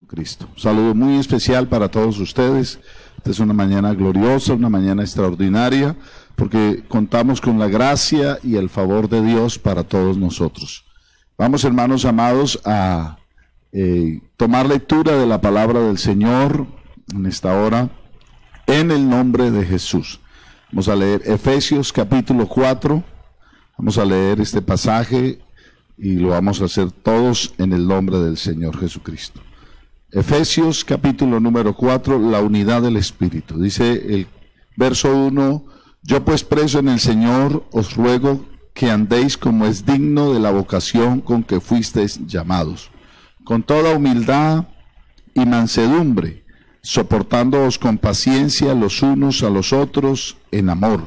Cristo. Un saludo muy especial para todos ustedes. Esta es una mañana gloriosa, una mañana extraordinaria, porque contamos con la gracia y el favor de Dios para todos nosotros. Vamos, hermanos amados, a tomar lectura de la palabra del Señor en esta hora, en el nombre de Jesús. Vamos a leer Efesios capítulo 4, vamos a leer este pasaje y lo vamos a hacer todos en el nombre del Señor Jesucristo. Efesios capítulo número 4, la unidad del Espíritu. Dice el verso 1, yo pues preso en el Señor os ruego que andéis como es digno de la vocación con que fuisteis llamados, con toda humildad y mansedumbre, soportándoos con paciencia los unos a los otros en amor,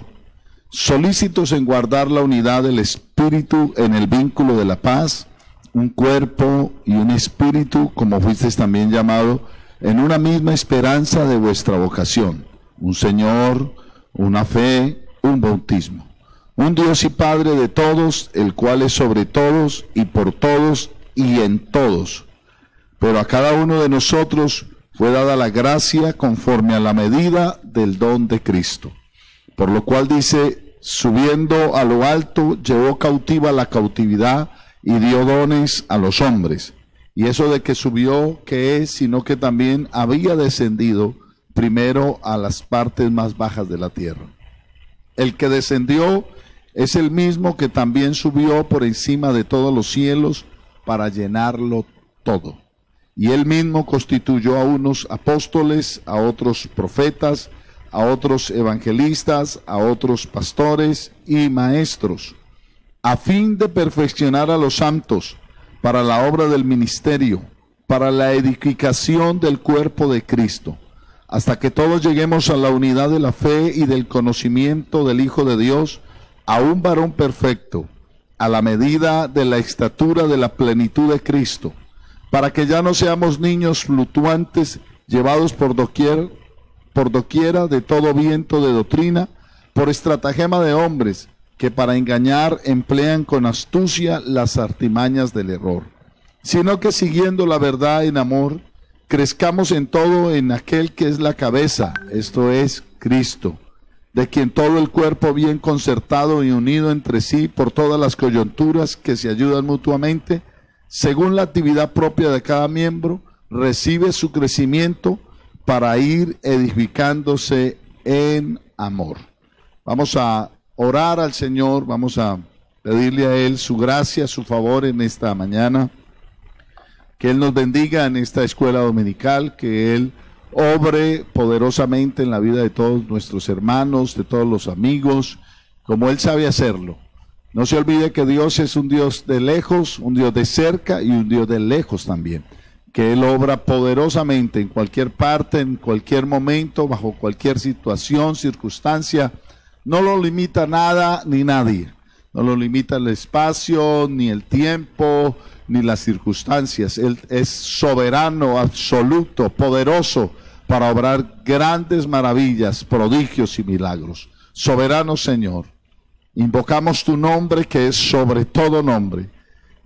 solícitos en guardar la unidad del Espíritu en el vínculo de la paz, un cuerpo y un espíritu, como fuisteis también llamado, en una misma esperanza de vuestra vocación, un Señor, una fe, un bautismo, un Dios y Padre de todos, el cual es sobre todos y por todos y en todos. Pero a cada uno de nosotros fue dada la gracia conforme a la medida del don de Cristo. Por lo cual dice, subiendo a lo alto, llevó cautiva la cautividad y dio dones a los hombres. Y eso de que subió, ¿qué es? Sino que también había descendido primero a las partes más bajas de la tierra. El que descendió es el mismo que también subió por encima de todos los cielos para llenarlo todo. Y él mismo constituyó a unos apóstoles, a otros profetas, a otros evangelistas, a otros pastores y maestros, a fin de perfeccionar a los santos para la obra del ministerio, para la edificación del cuerpo de Cristo, hasta que todos lleguemos a la unidad de la fe y del conocimiento del Hijo de Dios, a un varón perfecto, a la medida de la estatura de la plenitud de Cristo, para que ya no seamos niños fluctuantes, llevados por doquiera de todo viento de doctrina, por estratagema de hombres, que para engañar emplean con astucia las artimañas del error, sino que siguiendo la verdad en amor, crezcamos en todo en aquel que es la cabeza, esto es Cristo, de quien todo el cuerpo bien concertado y unido entre sí por todas las coyunturas que se ayudan mutuamente, según la actividad propia de cada miembro, recibe su crecimiento para ir edificándose en amor. Vamos a orar al Señor, vamos a pedirle a Él su gracia, su favor en esta mañana, que Él nos bendiga en esta escuela dominical, que Él obre poderosamente en la vida de todos nuestros hermanos, de todos los amigos, como Él sabe hacerlo. No se olvide que Dios es un Dios de lejos, un Dios de cerca y un Dios de lejos también, que Él obra poderosamente en cualquier parte, en cualquier momento, bajo cualquier situación, circunstancia. No lo limita nada ni nadie, no lo limita el espacio, ni el tiempo, ni las circunstancias. Él es soberano, absoluto, poderoso para obrar grandes maravillas, prodigios y milagros. Soberano Señor, invocamos tu nombre que es sobre todo nombre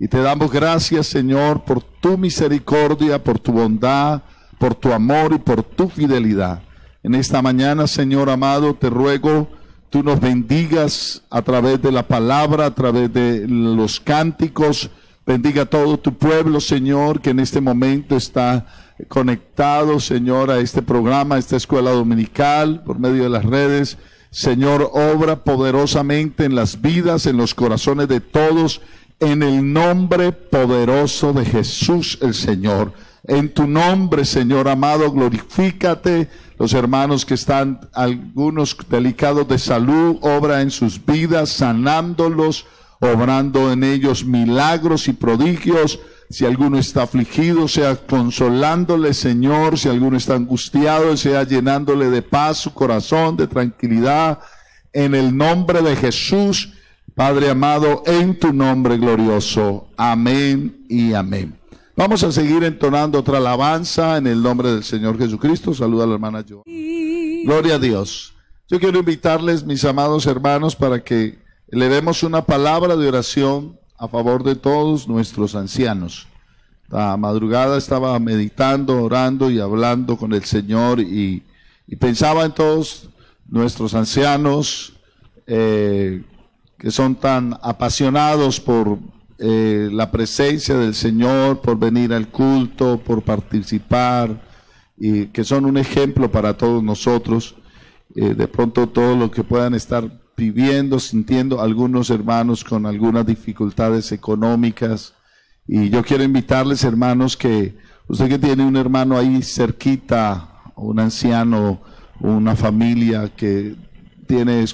y te damos gracias, Señor, por tu misericordia, por tu bondad, por tu amor y por tu fidelidad. En esta mañana, Señor amado, te ruego tú nos bendigas a través de la palabra, a través de los cánticos. Bendiga a todo tu pueblo, Señor, que en este momento está conectado, Señor, a este programa, a esta escuela dominical, por medio de las redes. Señor, obra poderosamente en las vidas, en los corazones de todos, en el nombre poderoso de Jesús el Señor. En tu nombre, Señor amado, glorifícate. Los hermanos que están, algunos delicados de salud, obra en sus vidas, sanándolos, obrando en ellos milagros y prodigios. Si alguno está afligido, sea consolándole, Señor. Si alguno está angustiado, sea llenándole de paz su corazón, de tranquilidad. En el nombre de Jesús, Padre amado, en tu nombre glorioso. Amén y amén. Vamos a seguir entonando otra alabanza en el nombre del Señor Jesucristo. Saluda a la hermana Joan. Gloria a Dios. Yo quiero invitarles, mis amados hermanos, para que elevemos una palabra de oración a favor de todos nuestros ancianos. La madrugada estaba meditando, orando y hablando con el Señor y pensaba en todos nuestros ancianos que son tan apasionados por la presencia del Señor, por venir al culto, por participar, y que son un ejemplo para todos nosotros. De pronto todo lo que puedan estar viviendo, sintiendo algunos hermanos con algunas dificultades económicas. Y yo quiero invitarles, hermanos, que usted que tiene un hermano ahí cerquita, un anciano, una familia que tiene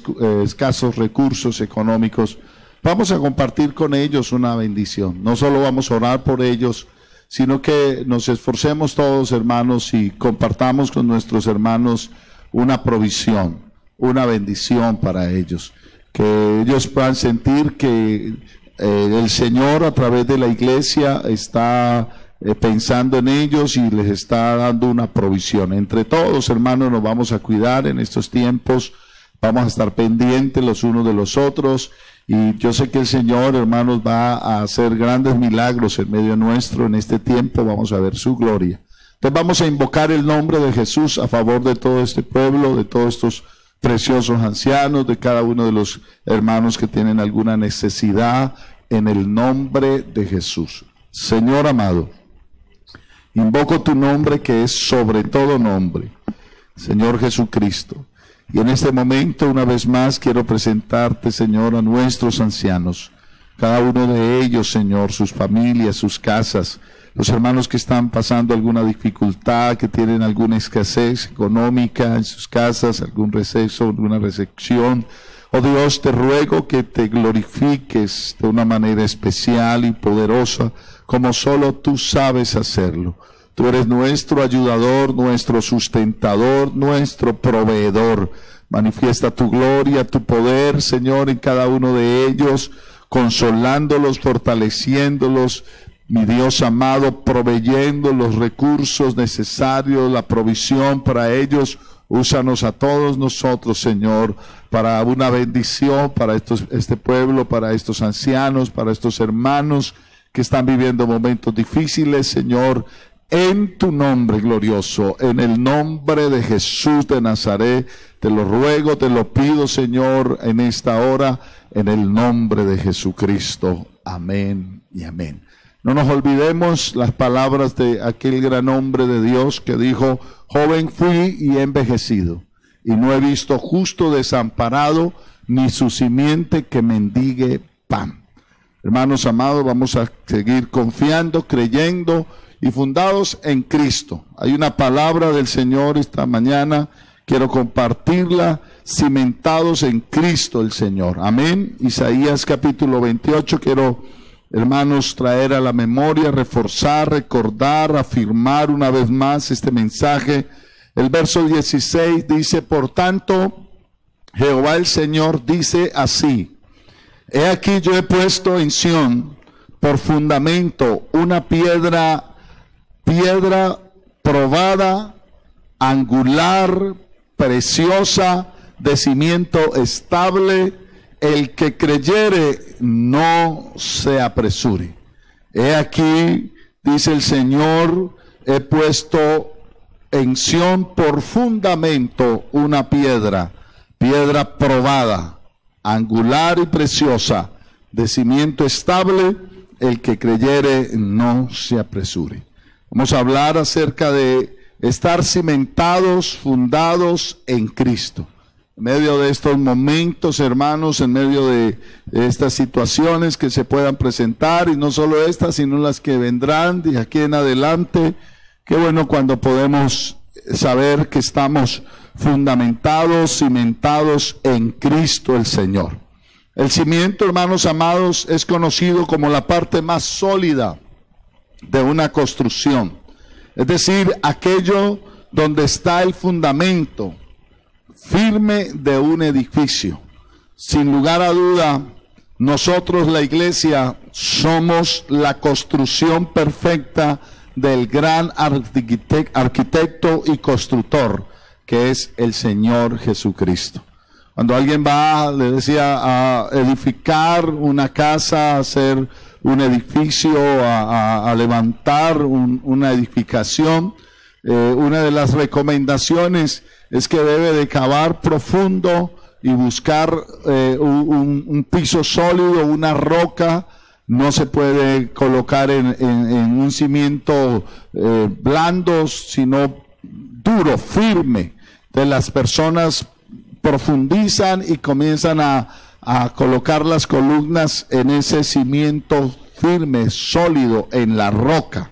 escasos recursos económicos, vamos a compartir con ellos una bendición. No solo vamos a orar por ellos, sino que nos esforcemos todos, hermanos, y compartamos con nuestros hermanos una provisión, una bendición para ellos. Que ellos puedan sentir que el Señor a través de la iglesia está pensando en ellos y les está dando una provisión. Entre todos, hermanos, nos vamos a cuidar en estos tiempos, vamos a estar pendientes los unos de los otros, y yo sé que el Señor, hermanos, va a hacer grandes milagros en medio nuestro en este tiempo. Vamos a ver su gloria. Entonces vamos a invocar el nombre de Jesús a favor de todo este pueblo, de todos estos preciosos ancianos, de cada uno de los hermanos que tienen alguna necesidad, en el nombre de Jesús. Señor amado, invoco tu nombre que es sobre todo nombre, Señor Jesucristo. Y en este momento, una vez más, quiero presentarte, Señor, a nuestros ancianos, cada uno de ellos, Señor, sus familias, sus casas, los hermanos que están pasando alguna dificultad, que tienen alguna escasez económica en sus casas, algún receso, alguna recepción. Oh Dios, te ruego que te glorifiques de una manera especial y poderosa, como solo tú sabes hacerlo. Tú eres nuestro ayudador, nuestro sustentador, nuestro proveedor. Manifiesta tu gloria, tu poder, Señor, en cada uno de ellos, consolándolos, fortaleciéndolos, mi Dios amado, proveyendo los recursos necesarios, la provisión para ellos. Úsanos a todos nosotros, Señor, para una bendición para este pueblo, para estos ancianos, para estos hermanos que están viviendo momentos difíciles, Señor. En tu nombre glorioso, en el nombre de Jesús de Nazaret, te lo ruego, te lo pido, Señor, en esta hora, en el nombre de Jesucristo. Amén y amén. No nos olvidemos las palabras de aquel gran hombre de Dios que dijo: joven fui y he envejecido, y no he visto justo desamparado, ni su simiente que mendigue pan. Hermanos amados, vamos a seguir confiando, creyendo y fundados en Cristo. Hay una palabra del Señor esta mañana, quiero compartirla: cimentados en Cristo el Señor. Amén. Isaías capítulo 28, quiero, hermanos, traer a la memoria, reforzar, recordar, afirmar una vez más este mensaje. El verso 16 dice: por tanto, Jehová el Señor dice así: he aquí yo he puesto en Sión por fundamento una piedra probada, angular, preciosa, de cimiento estable. El que creyere no se apresure. He aquí, dice el Señor, he puesto en Sión por fundamento una piedra probada, angular y preciosa, de cimiento estable. El que creyere no se apresure. Vamos a hablar acerca de estar cimentados, fundados en Cristo. En medio de estos momentos, hermanos, en medio de estas situaciones que se puedan presentar, y no solo estas, sino las que vendrán de aquí en adelante, qué bueno cuando podemos saber que estamos fundamentados, cimentados en Cristo el Señor. El cimiento, hermanos amados, es conocido como la parte más sólida de una construcción, es decir, aquello donde está el fundamento firme de un edificio. Sin lugar a duda, nosotros, la iglesia, somos la construcción perfecta del gran arquitecto y constructor, que es el Señor Jesucristo. Cuando alguien va, le decía, a edificar una casa, a hacer un edificio, a levantar una edificación, una de las recomendaciones es que debe de cavar profundo y buscar un piso sólido, una roca. No se puede colocar en un cimiento blando, sino duro, firme. Entonces las personas profundizan y comienzan a colocar las columnas en ese cimiento firme, sólido, en la roca.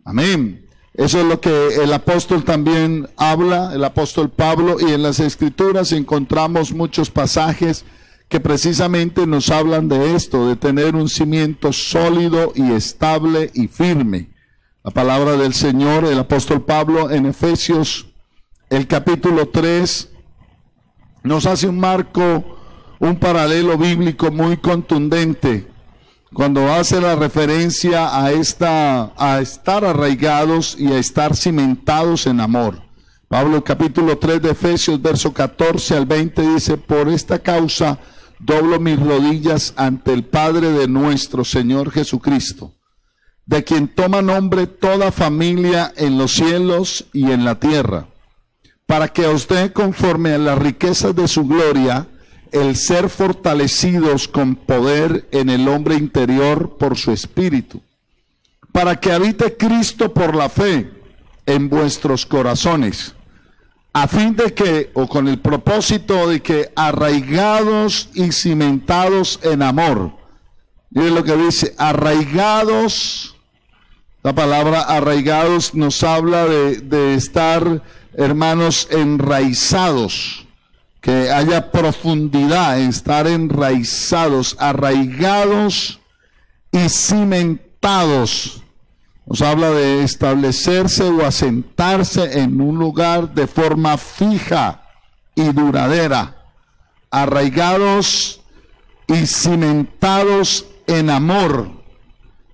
Amén. Eso es lo que el apóstol también habla, el apóstol Pablo, y en las Escrituras encontramos muchos pasajes que precisamente nos hablan de esto, de tener un cimiento sólido y estable y firme. La palabra del Señor, el apóstol Pablo en Efesios, el capítulo 3, nos hace un marco, un paralelo bíblico muy contundente, cuando hace la referencia a estar arraigados y a estar cimentados en amor. Pablo, capítulo 3 de Efesios, verso 14 al 20, dice: por esta causa doblo mis rodillas ante el Padre de nuestro Señor Jesucristo, de quien toma nombre toda familia en los cielos y en la tierra, para que os dé conforme a las riquezas de su gloria el ser fortalecidos con poder en el hombre interior por su espíritu, para que habite Cristo por la fe en vuestros corazones, a fin de que, o con el propósito de que, arraigados y cimentados en amor. Miren lo que dice, arraigados. La palabra arraigados nos habla de estar, hermanos, enraizados, que haya profundidad, estar enraizados, arraigados y cimentados. Nos habla de establecerse o asentarse en un lugar de forma fija y duradera. Arraigados y cimentados en amor.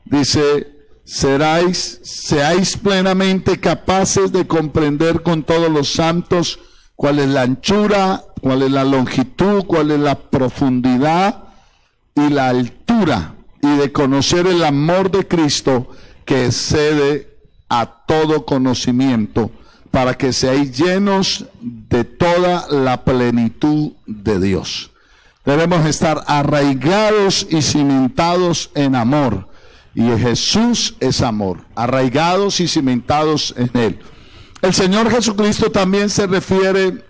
Dice: seáis plenamente capaces de comprender con todos los santos cuál es la anchura, cuál es la longitud, cuál es la profundidad y la altura, y de conocer el amor de Cristo que excede a todo conocimiento, para que seáis llenos de toda la plenitud de Dios. Debemos estar arraigados y cimentados en amor, y Jesús es amor, arraigados y cimentados en Él. El Señor Jesucristo también se refiere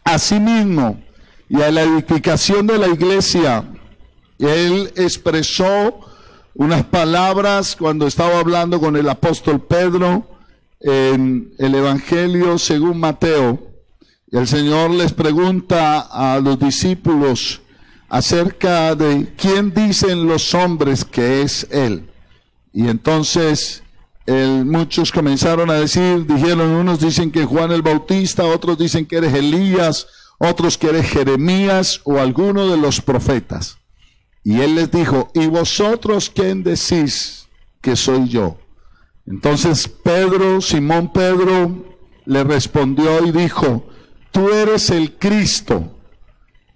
a sí mismo y a la edificación de la iglesia. Él expresó unas palabras cuando estaba hablando con el apóstol Pedro en el Evangelio según Mateo. Y el Señor les pregunta a los discípulos acerca de quién dicen los hombres que es Él. Y entonces muchos comenzaron a dijeron, unos dicen que Juan el Bautista, otros dicen que eres Elías, otros que eres Jeremías o alguno de los profetas. Y Él les dijo: ¿y vosotros quién decís que soy yo? Entonces Simón Pedro, le respondió y dijo: tú eres el Cristo,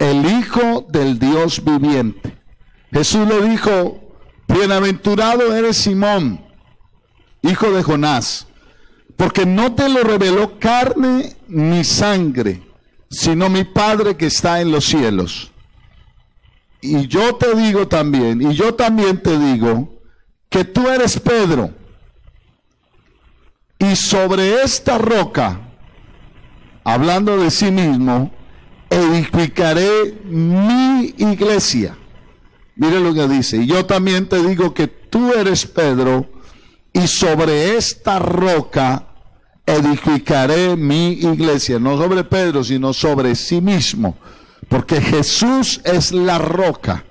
el Hijo del Dios viviente. Jesús le dijo: bienaventurado eres Simón, hijo de Jonás, porque no te lo reveló carne ni sangre, sino mi Padre que está en los cielos. Y yo te digo también, y yo también te digo, que tú eres Pedro, y sobre esta roca, hablando de sí mismo, edificaré mi iglesia. Mire lo que dice: y yo también te digo que tú eres Pedro, y sobre esta roca edificaré mi iglesia. No sobre Pedro, sino sobre sí mismo, porque Jesús es la roca.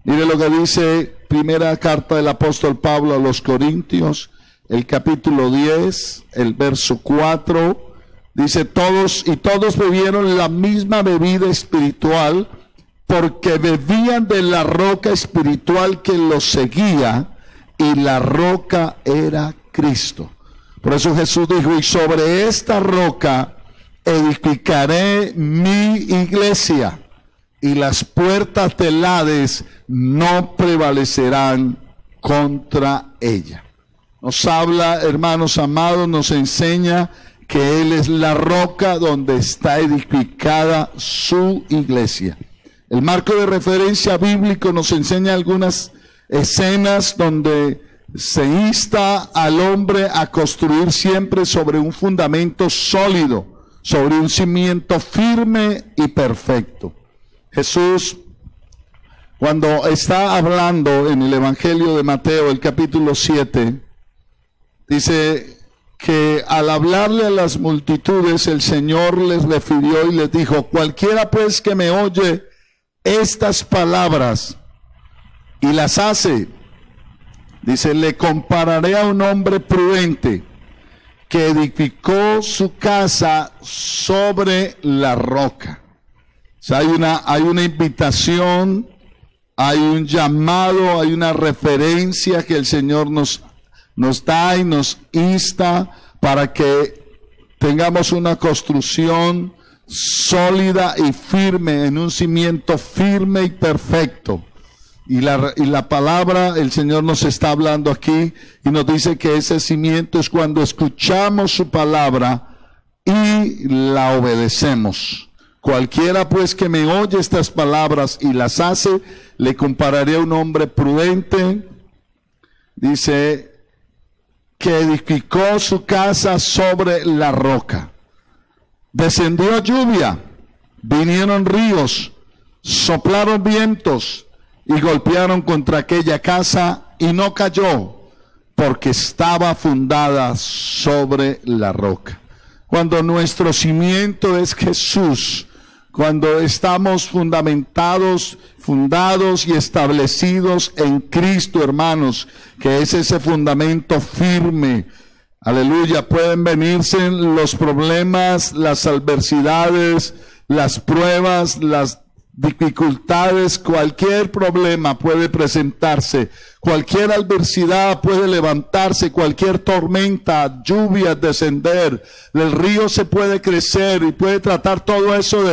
Mire lo que dice primera carta del apóstol Pablo a los Corintios, el capítulo 10, el verso 4, dice: todos bebieron la misma bebida espiritual, porque bebían de la roca espiritual que los seguía, y la roca era Cristo. Por eso Jesús dijo: y sobre esta roca edificaré mi iglesia, y las puertas del Hades no prevalecerán contra ella. Nos habla, hermanos amados, nos enseña que Él es la roca donde está edificada su iglesia. El marco de referencia bíblico nos enseña algunas escenas donde se insta al hombre a construir siempre sobre un fundamento sólido, sobre un cimiento firme y perfecto. Jesús, cuando está hablando en el Evangelio de Mateo, el capítulo 7, dice que al hablarle a las multitudes, el Señor les refirió y les dijo: cualquiera pues que me oye estas palabras y las hace, dice, le compararé a un hombre prudente que edificó su casa sobre la roca. O sea, hay una invitación, hay un llamado, hay una referencia que el Señor nos da y nos insta para que tengamos una construcción sólida y firme, en un cimiento firme y perfecto. Y la palabra, el Señor nos está hablando aquí y nos dice que ese cimiento es cuando escuchamos su palabra y la obedecemos. Cualquiera pues que me oye estas palabras y las hace, le compararé a un hombre prudente, dice, que edificó su casa sobre la roca. Descendió lluvia, vinieron ríos, soplaron vientos y golpearon contra aquella casa y no cayó, porque estaba fundada sobre la roca. Cuando nuestro cimiento es Jesús, cuando estamos fundados y establecidos en Cristo, hermanos, que es ese fundamento firme, aleluya, pueden venirse los problemas, las adversidades, las pruebas, las dificultades, cualquier problema puede presentarse, cualquier adversidad puede levantarse, cualquier tormenta, lluvia descender, el río se puede crecer y puede tratar todo eso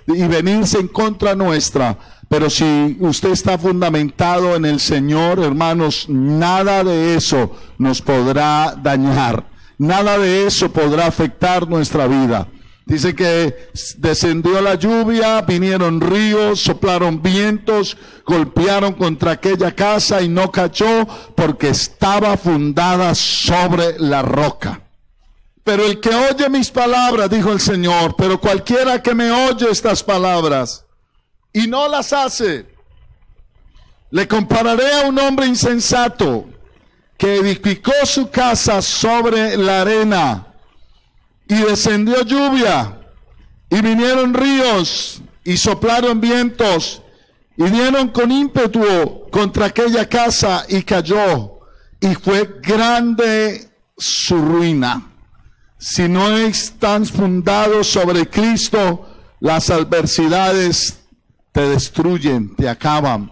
y venirse en contra nuestra. Pero si usted está fundamentado en el Señor, hermanos, nada de eso nos podrá dañar, nada de eso podrá afectar nuestra vida. Dice que descendió la lluvia, vinieron ríos, soplaron vientos, golpearon contra aquella casa y no cayó, porque estaba fundada sobre la roca. Pero el que oye mis palabras, dijo el Señor, pero cualquiera que me oye estas palabras y no las hace, le compararé a un hombre insensato que edificó su casa sobre la arena. Y descendió lluvia, y vinieron ríos, y soplaron vientos, y dieron con ímpetu contra aquella casa, y cayó, y fue grande su ruina. Si no están fundados sobre Cristo, las adversidades te destruyen, te acaban.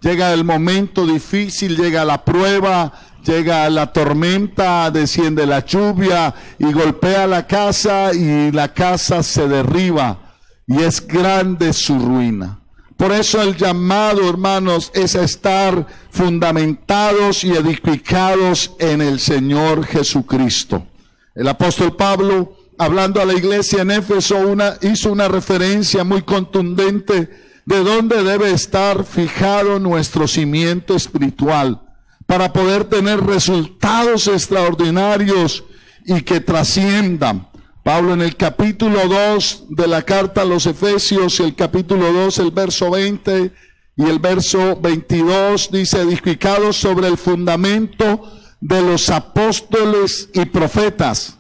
Llega el momento difícil, llega la prueba, llega la tormenta, desciende la lluvia y golpea la casa y la casa se derriba y es grande su ruina. Por eso el llamado, hermanos, es a estar fundamentados y edificados en el Señor Jesucristo. El apóstol Pablo, hablando a la iglesia en Éfeso, hizo una referencia muy contundente de dónde debe estar fijado nuestro cimiento espiritual para poder tener resultados extraordinarios y que trasciendan. Pablo en el capítulo 2 de la carta a los Efesios, el capítulo 2, el verso 20 y el verso 22, dice, edificados sobre el fundamento de los apóstoles y profetas,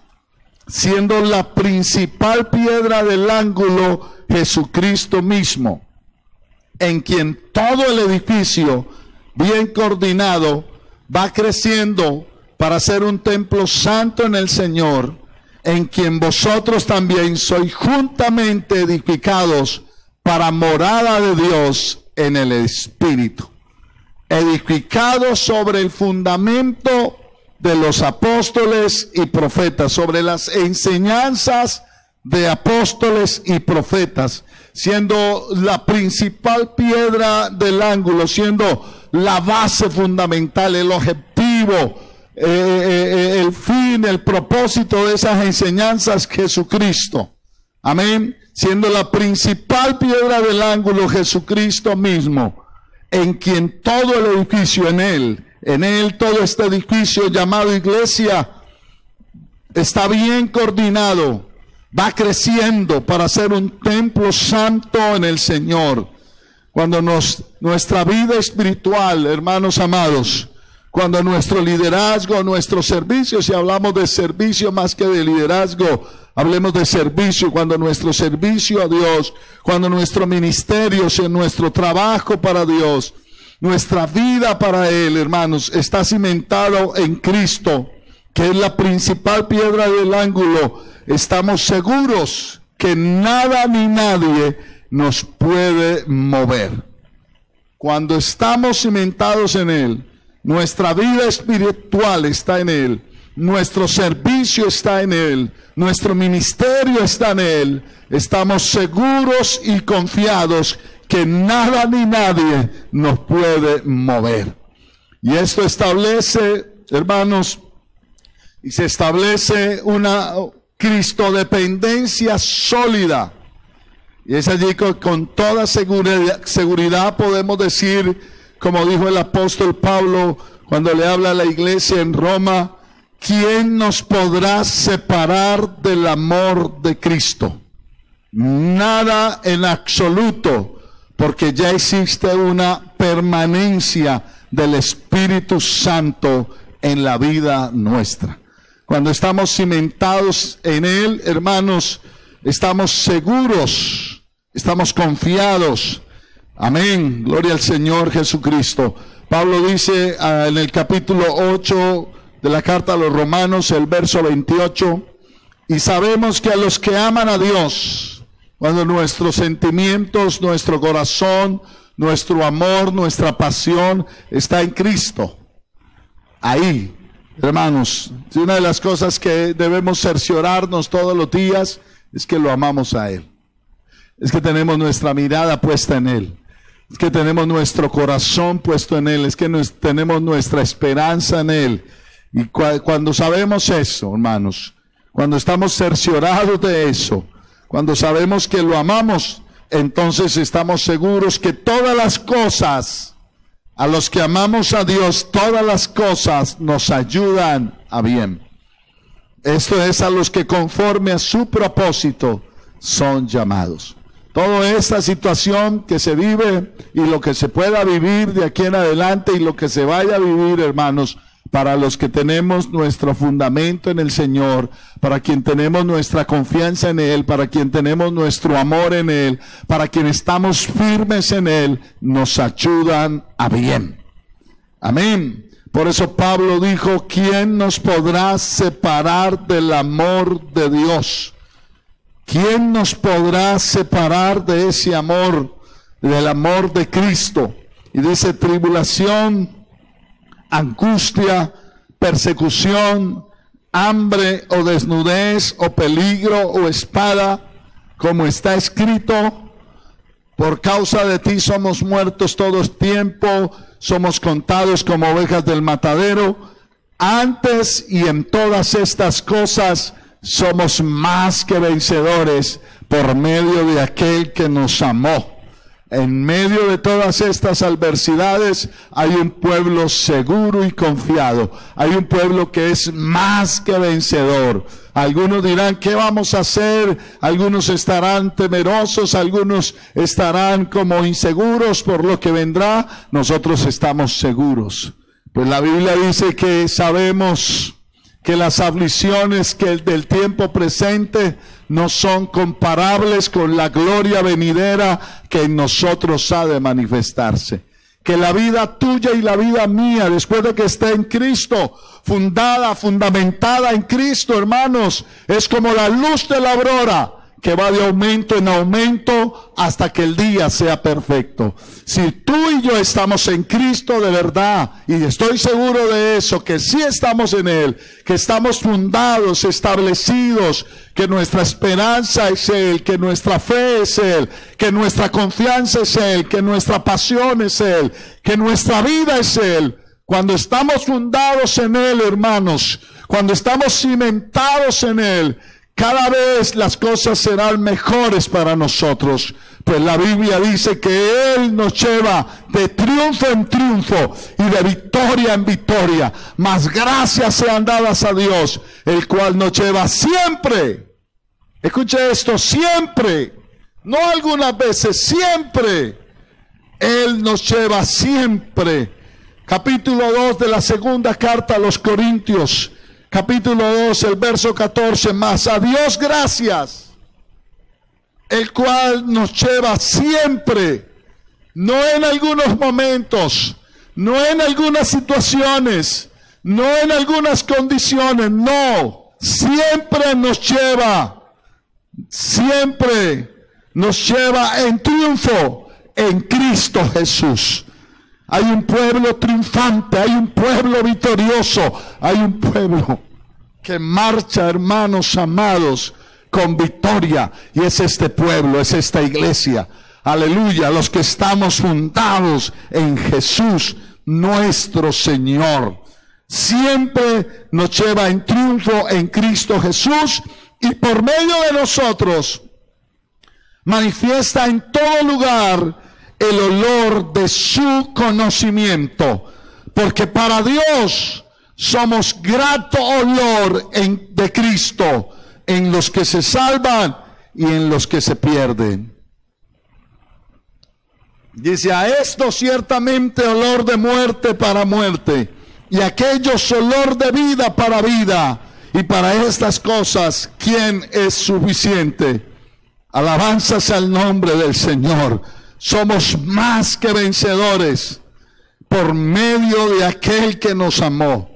siendo la principal piedra del ángulo Jesucristo mismo, en quien todo el edificio, bien coordinado, va creciendo para ser un templo santo en el Señor, en quien vosotros también sois juntamente edificados para morada de Dios en el Espíritu. Edificados sobre el fundamento de los apóstoles y profetas, sobre las enseñanzas de apóstoles y profetas, siendo la principal piedra del ángulo, siendo la base fundamental, el objetivo, el fin, el propósito de esas enseñanzas, Jesucristo. Amén. Siendo la principal piedra del ángulo Jesucristo mismo, en quien todo el edificio, en él todo este edificio llamado iglesia está bien coordinado, va creciendo para ser un templo santo en el Señor. Cuando nuestra vida espiritual, hermanos amados, cuando nuestro liderazgo, nuestro servicio, si hablamos de servicio más que de liderazgo, hablemos de servicio, cuando nuestro servicio a Dios, cuando nuestro ministerio, nuestro trabajo para Dios, nuestra vida para Él, hermanos, está cimentado en Cristo, que es la principal piedra del ángulo, estamos seguros que nada ni nadie nos puede mover. Cuando estamos cimentados en Él, nuestra vida espiritual está en Él, nuestro servicio está en Él, nuestro ministerio está en Él, estamos seguros y confiados que nada ni nadie nos puede mover. Y esto establece, hermanos, y se establece una cristodependencia sólida. Y es allí que con toda seguridad podemos decir, como dijo el apóstol Pablo cuando le habla a la iglesia en Roma, ¿quién nos podrá separar del amor de Cristo? Nada en absoluto, porque ya existe una permanencia del Espíritu Santo en la vida nuestra. Cuando estamos cimentados en Él, hermanos, estamos seguros, estamos confiados. Amén, gloria al Señor Jesucristo. Pablo dice en el capítulo 8 de la carta a los Romanos, el verso 28, y sabemos que a los que aman a Dios, cuando nuestros sentimientos, nuestro corazón, nuestro amor, nuestra pasión está en Cristo, ahí, hermanos, una de las cosas que debemos cerciorarnos todos los días es que lo amamos a Él, es que tenemos nuestra mirada puesta en Él, es que tenemos nuestro corazón puesto en Él, es que tenemos nuestra esperanza en Él. Y cuando sabemos eso, hermanos, cuando estamos cerciorados de eso, cuando sabemos que lo amamos, entonces estamos seguros que todas las cosas, a los que amamos a Dios, todas las cosas nos ayudan a bien. Esto es a los que conforme a su propósito son llamados. Toda esta situación que se vive y lo que se pueda vivir de aquí en adelante y lo que se vaya a vivir, hermanos, para los que tenemos nuestro fundamento en el Señor, para quien tenemos nuestra confianza en Él, para quien tenemos nuestro amor en Él, para quien estamos firmes en Él, nos ayudan a bien. Amén. Por eso Pablo dijo, ¿quién nos podrá separar del amor de Dios? ¿Quién nos podrá separar de ese amor, del amor de Cristo? Y dice, tribulación, angustia, persecución, hambre o desnudez o peligro o espada, como está escrito, por causa de ti somos muertos todo el tiempo, somos contados como ovejas del matadero. Antes y en todas estas cosas somos más que vencedores por medio de aquel que nos amó. En medio de todas estas adversidades hay un pueblo seguro y confiado. Hay un pueblo que es más que vencedor. Algunos dirán, ¿qué vamos a hacer? Algunos estarán temerosos, algunos estarán como inseguros por lo que vendrá. Nosotros estamos seguros. Pues la Biblia dice que sabemos que las aflicciones del tiempo presente no son comparables con la gloria venidera que en nosotros ha de manifestarse. Que la vida tuya y la vida mía, después de que esté en Cristo, fundamentada en Cristo, hermanos, es como la luz de la aurora que va de aumento en aumento hasta que el día sea perfecto. Si tú y yo estamos en Cristo de verdad, y estoy seguro de eso, que sí estamos en Él, que estamos fundados, establecidos, que nuestra esperanza es Él, que nuestra fe es Él, que nuestra confianza es Él, que nuestra pasión es Él, que nuestra vida es Él. Cuando estamos fundados en Él, hermanos, cuando estamos cimentados en Él, cada vez las cosas serán mejores para nosotros, pues la Biblia dice que Él nos lleva de triunfo en triunfo y de victoria en victoria. Mas gracias sean dadas a Dios, el cual nos lleva siempre. Escuche esto, siempre, no algunas veces, siempre. Él nos lleva siempre. Capítulo 2 de la segunda carta a los Corintios. Capítulo 2, el verso 14, más a Dios gracias, el cual nos lleva siempre, no en algunos momentos, no en algunas situaciones, no en algunas condiciones, no, siempre nos lleva en triunfo en Cristo Jesús. Hay un pueblo triunfante, hay un pueblo victorioso, hay un pueblo que marcha, hermanos amados, con victoria. Y es este pueblo, es esta iglesia. Aleluya, los que estamos fundados en Jesús, nuestro Señor. Siempre nos lleva en triunfo en Cristo Jesús y por medio de nosotros manifiesta en todo lugar el olor de su conocimiento, porque para Dios somos grato olor de Cristo en los que se salvan y en los que se pierden. Dice, a esto ciertamente olor de muerte para muerte, y a aquellos olor de vida para vida, y para estas cosas, ¿quién es suficiente? Alabanzas al nombre del Señor. Somos más que vencedores por medio de aquel que nos amó.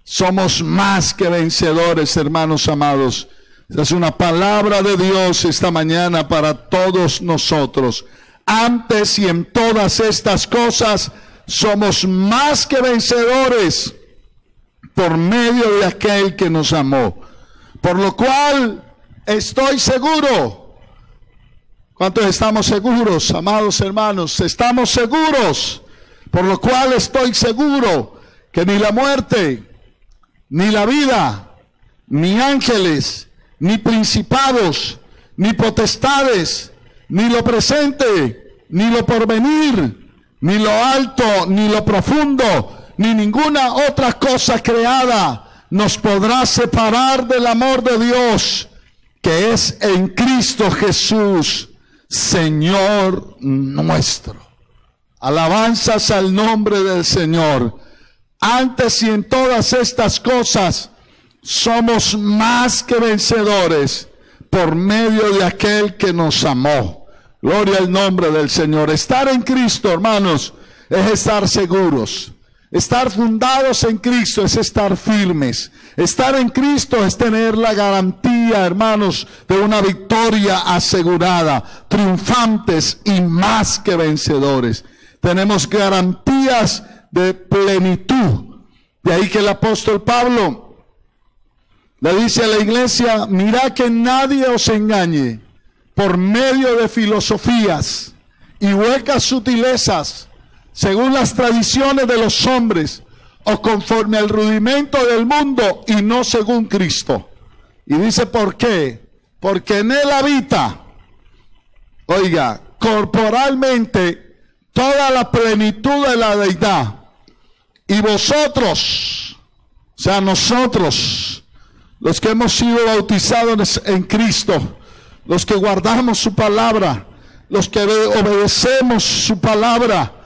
Somos más que vencedores, hermanos amados. Esta es una palabra de Dios esta mañana para todos nosotros. Antes y en todas estas cosas, somos más que vencedores por medio de aquel que nos amó. Por lo cual, estoy seguro. ¿Cuántos estamos seguros, amados hermanos? Estamos seguros, por lo cual estoy seguro que ni la muerte, ni la vida, ni ángeles, ni principados, ni potestades, ni lo presente, ni lo porvenir, ni lo alto, ni lo profundo, ni ninguna otra cosa creada nos podrá separar del amor de Dios, que es en Cristo Jesús, Señor nuestro. Alabanzas al nombre del Señor. Antes y en todas estas cosas somos más que vencedores por medio de aquel que nos amó. Gloria al nombre del Señor. Estar en Cristo, hermanos, es estar seguros. Estar fundados en Cristo es estar firmes. Estar en Cristo es tener la garantía, hermanos, de una victoria asegurada, triunfantes y más que vencedores. Tenemos garantías de plenitud. De ahí que el apóstol Pablo le dice a la iglesia, mirad que nadie os engañe por medio de filosofías y huecas sutilezas, según las tradiciones de los hombres, o conforme al rudimento del mundo, y no según Cristo. Y dice, ¿por qué? Porque en Él habita, oiga, corporalmente, toda la plenitud de la deidad. Y vosotros, o sea, nosotros, los que hemos sido bautizados en Cristo, los que guardamos su palabra, los que obedecemos su palabra,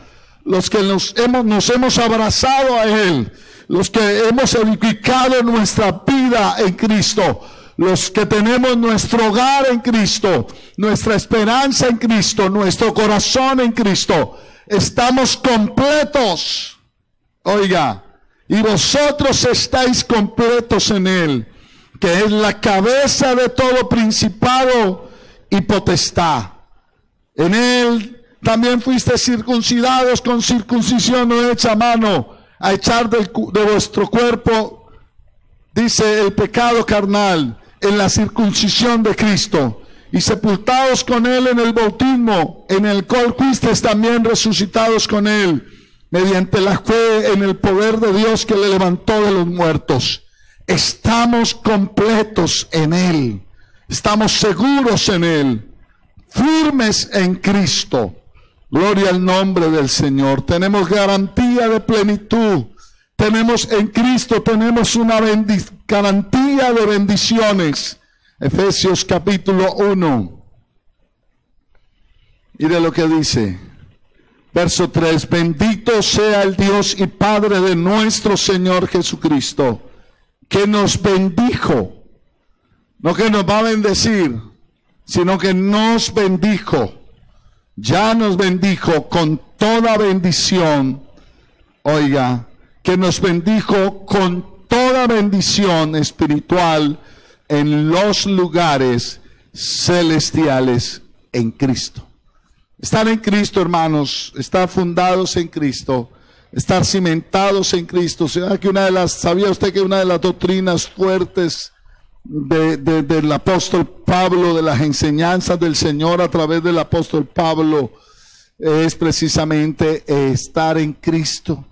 los que nos hemos abrazado a Él, los que hemos edificado nuestra vida en Cristo, los que tenemos nuestro hogar en Cristo, nuestra esperanza en Cristo, nuestro corazón en Cristo, estamos completos. Oiga, y vosotros estáis completos en Él, que es la cabeza de todo principado y potestad. En él también fuiste circuncidados con circuncisión no hecha a mano, a echar de vuestro cuerpo, dice, el pecado carnal, en la circuncisión de Cristo, y sepultados con él en el bautismo, en el cual fuisteis también resucitados con él, mediante la fe en el poder de Dios que le levantó de los muertos. Estamos completos en él, estamos seguros en él, firmes en Cristo. Gloria al nombre del Señor. Tenemos garantía de plenitud. Tenemos en Cristo, tenemos una garantía de bendiciones. Efesios capítulo 1. Mire lo que dice. Verso 3. Bendito sea el Dios y Padre de nuestro Señor Jesucristo, que nos bendijo. No que nos va a bendecir, sino que nos bendijo. Ya nos bendijo con toda bendición. Oiga, que nos bendijo con toda bendición espiritual en los lugares celestiales en Cristo. Estar en Cristo, hermanos, estar fundados en Cristo, estar cimentados en Cristo. ¿Sabía usted que una de las doctrinas fuertes del apóstol Pablo, de las enseñanzas del Señor a través del apóstol Pablo, es precisamente estar en Cristo,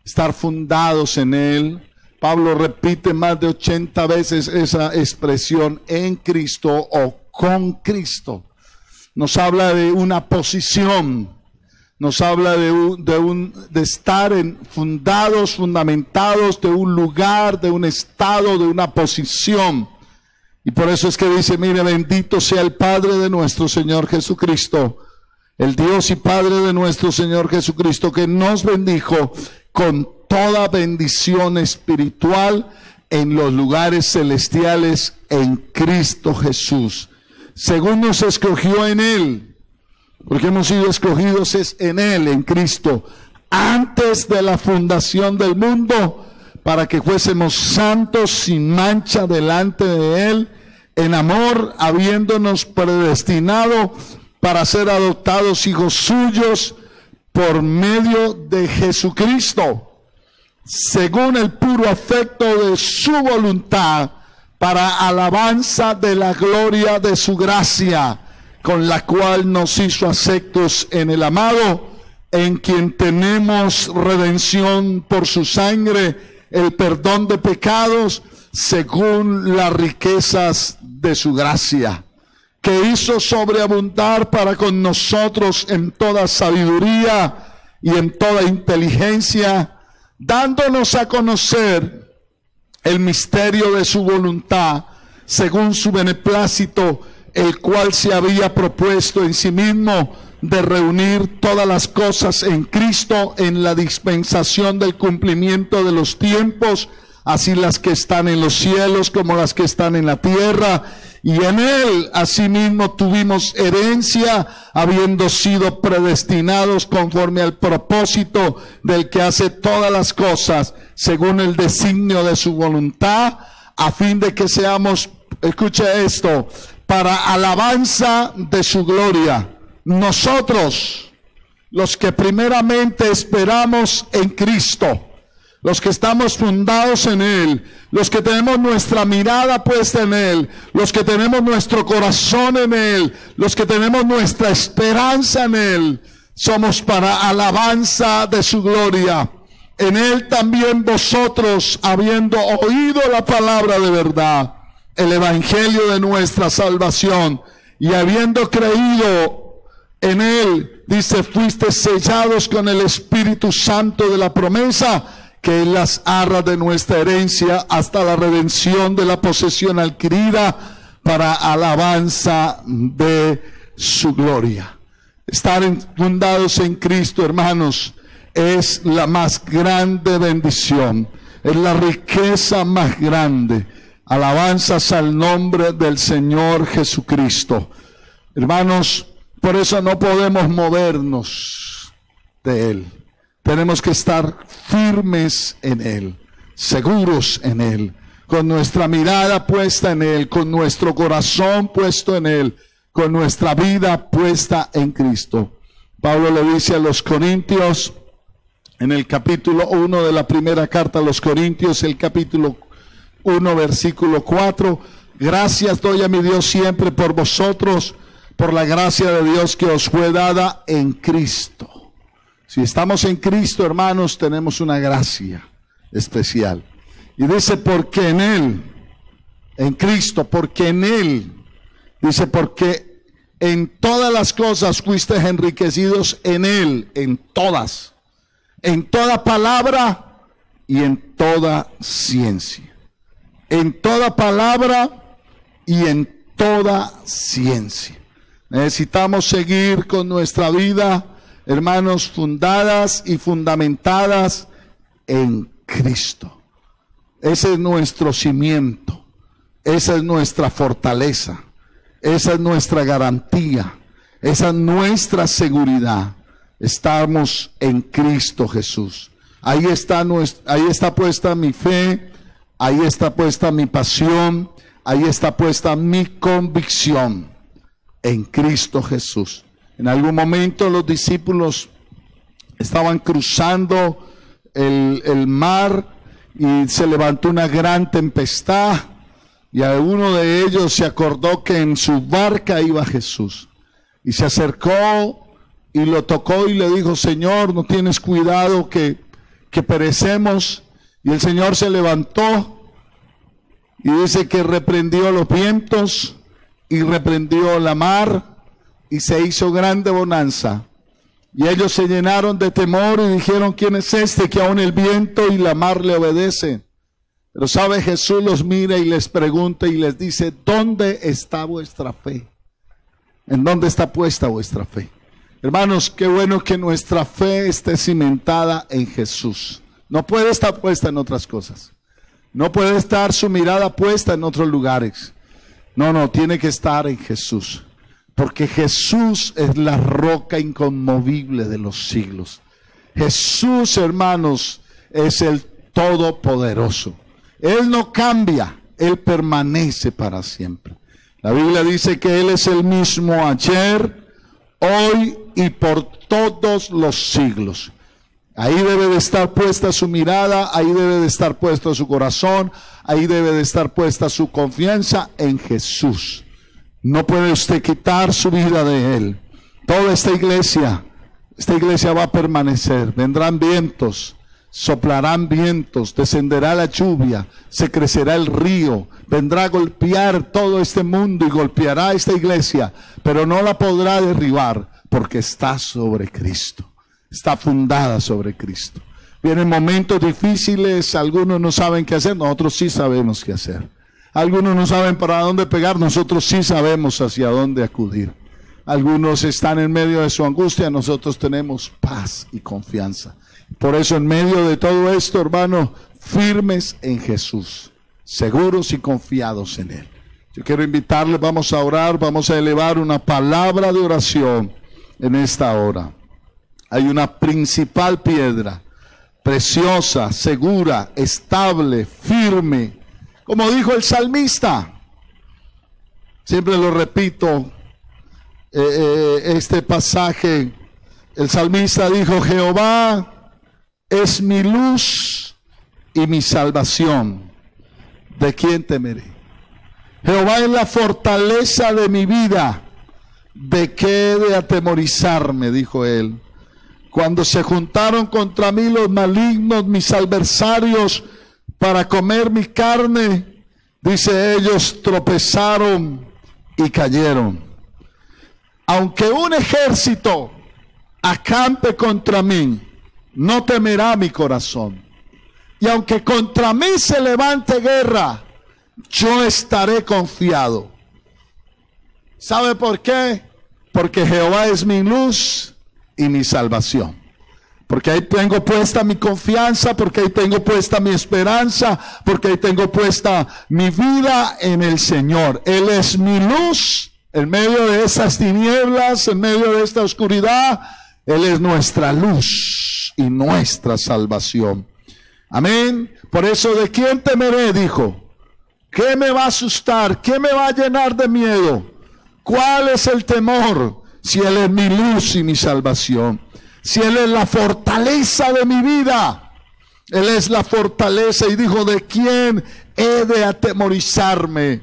estar fundados en él? Pablo repite más de 80 veces esa expresión, en Cristo o con Cristo. Nos habla de una posición, nos habla de estar fundados, fundamentados, de un lugar, de un estado, de una posición. Y por eso es que dice, mire, bendito sea el Padre de nuestro Señor Jesucristo, el Dios y Padre de nuestro Señor Jesucristo, que nos bendijo con toda bendición espiritual en los lugares celestiales en Cristo Jesús, según nos escogió en él. Porque hemos sido escogidos es en él, en Cristo, antes de la fundación del mundo, para que fuésemos santos sin mancha delante de él, en amor, habiéndonos predestinado para ser adoptados hijos suyos por medio de Jesucristo, según el puro afecto de su voluntad, para alabanza de la gloria de su gracia, con la cual nos hizo aceptos en el amado, en quien tenemos redención por su sangre, el perdón de pecados, según las riquezas de su gracia, que hizo sobreabundar para con nosotros en toda sabiduría y en toda inteligencia, dándonos a conocer el misterio de su voluntad, según su beneplácito, el cual se había propuesto en sí mismo de reunir todas las cosas en Cristo en la dispensación del cumplimiento de los tiempos, así las que están en los cielos como las que están en la tierra. Y en él asimismo tuvimos herencia, habiendo sido predestinados conforme al propósito del que hace todas las cosas según el designio de su voluntad, a fin de que seamos, escuche esto, para alabanza de su gloria. Nosotros, los que primeramente esperamos en Cristo, los que estamos fundados en él, los que tenemos nuestra mirada puesta en él, los que tenemos nuestro corazón en él, los que tenemos nuestra esperanza en él, somos para alabanza de su gloria. En él también vosotros, habiendo oído la palabra de verdad, el evangelio de nuestra salvación, y habiendo creído en él, dice, fuiste sellados con el Espíritu Santo de la promesa, que es las arras de nuestra herencia hasta la redención de la posesión adquirida para alabanza de su gloria. Estar fundados en Cristo, hermanos, es la más grande bendición, es la riqueza más grande. Alabanzas al nombre del Señor Jesucristo. Hermanos, por eso no podemos movernos de él. Tenemos que estar firmes en él, seguros en él, con nuestra mirada puesta en él, con nuestro corazón puesto en él, con nuestra vida puesta en Cristo. Pablo le dice a los Corintios, en el capítulo 1 de la primera carta a los Corintios, el capítulo 1, versículo 4, gracias doy a mi Dios siempre por vosotros, por la gracia de Dios que os fue dada en Cristo. Si estamos en Cristo, hermanos, tenemos una gracia especial. Y dice, porque en Él, en Cristo, porque en Él, dice, porque en todas las cosas fuisteis enriquecidos en Él, en toda palabra y en toda ciencia. En toda palabra y en toda ciencia. Necesitamos seguir con nuestra vida, hermanos, fundadas y fundamentadas en Cristo. Ese es nuestro cimiento, esa es nuestra fortaleza, esa es nuestra garantía, esa es nuestra seguridad. Estamos en Cristo Jesús. Ahí está puesta mi fe, ahí está puesta mi pasión, ahí está puesta mi convicción, en Cristo Jesús. En algún momento los discípulos estaban cruzando el mar y se levantó una gran tempestad, y a uno de ellos se acordó que en su barca iba Jesús, y se acercó y lo tocó y le dijo, Señor, ¿no tienes cuidado que perecemos? Y el Señor se levantó y dice que reprendió los vientos y reprendió la mar y se hizo grande bonanza. Y ellos se llenaron de temor y dijeron, ¿quién es este que aún el viento y la mar le obedecen? Pero sabe, Jesús los mira y les pregunta y les dice, ¿dónde está vuestra fe? ¿En dónde está puesta vuestra fe? Hermanos, qué bueno que nuestra fe esté cimentada en Jesús. No puede estar puesta en otras cosas. No puede estar su mirada puesta en otros lugares. No, tiene que estar en Jesús. Porque Jesús es la roca inconmovible de los siglos. Jesús, hermanos, es el Todopoderoso. Él no cambia, Él permanece para siempre. La Biblia dice que Él es el mismo ayer, hoy y por todos los siglos. Ahí debe de estar puesta su mirada, ahí debe de estar puesto su corazón, ahí debe de estar puesta su confianza en Jesús. No puede usted quitar su vida de Él. Toda esta iglesia va a permanecer. Vendrán vientos, soplarán vientos, descenderá la lluvia, se crecerá el río, vendrá a golpear todo este mundo y golpeará esta iglesia, pero no la podrá derribar porque está sobre Cristo, está fundada sobre Cristo. Vienen momentos difíciles, algunos no saben qué hacer, nosotros sí sabemos qué hacer. Algunos no saben para dónde pegar, nosotros sí sabemos hacia dónde acudir. Algunos están en medio de su angustia, nosotros tenemos paz y confianza. Por eso en medio de todo esto, hermanos, firmes en Jesús, seguros y confiados en Él. Yo quiero invitarles, vamos a orar, vamos a elevar una palabra de oración en esta hora. Hay una principal piedra, preciosa, segura, estable, firme, como dijo el salmista. Siempre lo repito, este pasaje, el salmista dijo, Jehová es mi luz y mi salvación, ¿de quién temeré? Jehová es la fortaleza de mi vida, ¿de qué he de atemorizarme? Dijo él. Cuando se juntaron contra mí los malignos, mis adversarios, para comer mi carne, dice, ellos tropezaron y cayeron. Aunque un ejército acampe contra mí, no temerá mi corazón. Y aunque contra mí se levante guerra, yo estaré confiado. ¿Sabe por qué? Porque Jehová es mi luz y mi salvación. Porque ahí tengo puesta mi confianza, porque ahí tengo puesta mi esperanza, porque ahí tengo puesta mi vida en el Señor. Él es mi luz en medio de estas tinieblas, en medio de esta oscuridad. Él es nuestra luz y nuestra salvación. Amén. Por eso, ¿de quién temeré? Dijo. ¿Qué me va a asustar? ¿Qué me va a llenar de miedo? ¿Cuál es el temor? Si Él es mi luz y mi salvación. Si Él es la fortaleza de mi vida. Él es la fortaleza. Y dijo, ¿de quién he de atemorizarme?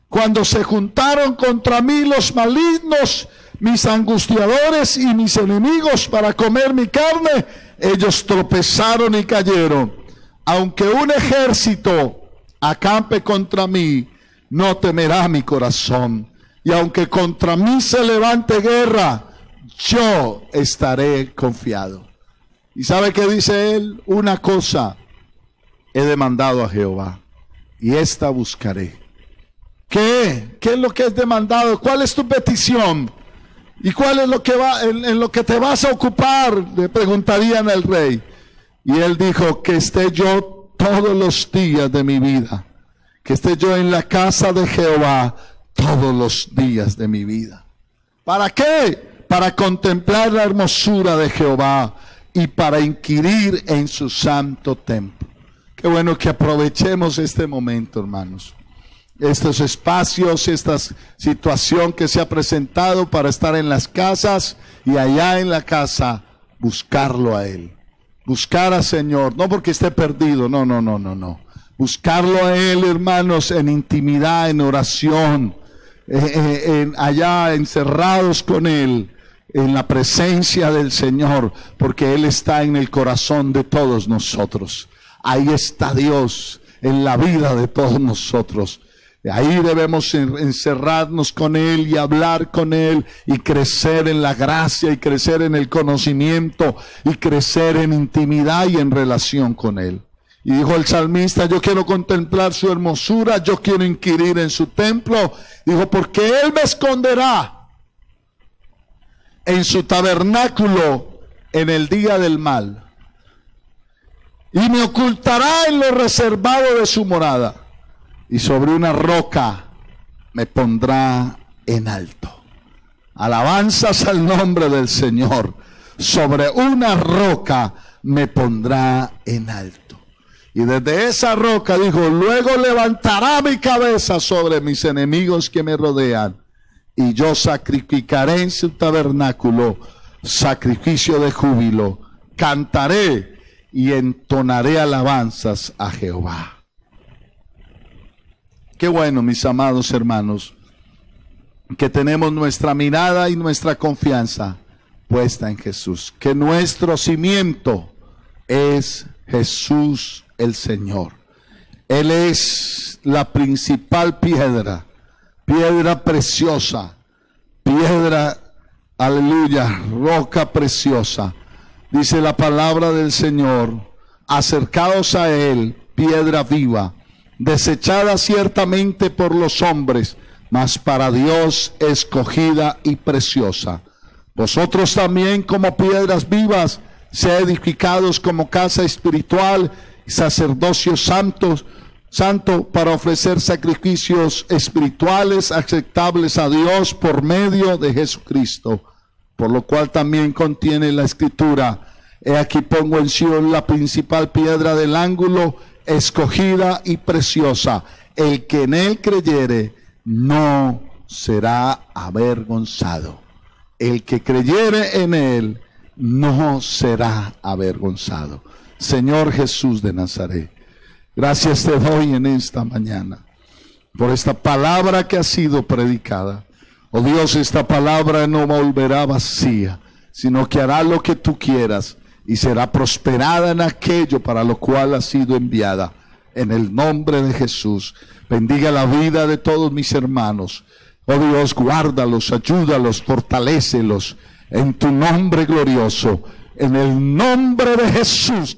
Cuando se juntaron contra mí los malignos, mis angustiadores y mis enemigos para comer mi carne, ellos tropezaron y cayeron. Aunque un ejército acampe contra mí, no temerá mi corazón. Y aunque contra mí se levante guerra, yo estaré confiado. ¿Y sabe qué dice él? Una cosa he demandado a Jehová, y esta buscaré. ¿Qué? ¿Qué es lo que es demandado? ¿Cuál es tu petición? ¿Y cuál es lo que en lo que te vas a ocupar? Le preguntarían al rey. Y él dijo, que esté yo todos los días de mi vida, que esté yo en la casa de Jehová todos los días de mi vida. ¿Para qué? Para contemplar la hermosura de Jehová y para inquirir en su santo templo. Qué bueno que aprovechemos este momento, hermanos. Estos espacios, esta situación que se ha presentado para estar en las casas y allá en la casa, buscarlo a Él. Buscar al Señor, no porque esté perdido, no. Buscarlo a Él, hermanos, en intimidad, en oración, allá encerrados con Él, en la presencia del Señor, porque Él está en el corazón de todos nosotros. Ahí está Dios en la vida de todos nosotros. Ahí debemos encerrarnos con Él y hablar con Él y crecer en la gracia y crecer en el conocimiento y crecer en intimidad y en relación con Él. Y dijo el salmista, yo quiero contemplar su hermosura, yo quiero inquirir en su templo. Dijo, porque Él me esconderá en su tabernáculo en el día del mal y me ocultará en lo reservado de su morada. Y sobre una roca me pondrá en alto. Alabanzas al nombre del Señor. Sobre una roca me pondrá en alto. Y desde esa roca, dijo, luego levantará mi cabeza sobre mis enemigos que me rodean. Y yo sacrificaré en su tabernáculo sacrificio de júbilo. Cantaré y entonaré alabanzas a Jehová. Qué bueno, mis amados hermanos, que tenemos nuestra mirada y nuestra confianza puesta en Jesús. Que nuestro cimiento es Jesús el Señor. Él es la principal piedra, piedra preciosa, piedra, aleluya, roca preciosa. Dice la palabra del Señor, acercaos a Él, piedra viva, desechada ciertamente por los hombres, mas para Dios escogida y preciosa. Vosotros también como piedras vivas, sed edificados como casa espiritual y sacerdocio santo para ofrecer sacrificios espirituales aceptables a Dios por medio de Jesucristo. Por lo cual también contiene la escritura, he aquí pongo en Sion la principal piedra del ángulo, escogida y preciosa. El que en él creyere no será avergonzado. El que creyere en él no será avergonzado. Señor Jesús de Nazaret, gracias te doy en esta mañana por esta palabra que ha sido predicada. Oh Dios, esta palabra no volverá vacía, sino que hará lo que tú quieras y será prosperada en aquello para lo cual ha sido enviada. En el nombre de Jesús, bendiga la vida de todos mis hermanos. Oh Dios, guárdalos, ayúdalos, fortalécelos en tu nombre glorioso, en el nombre de Jesús.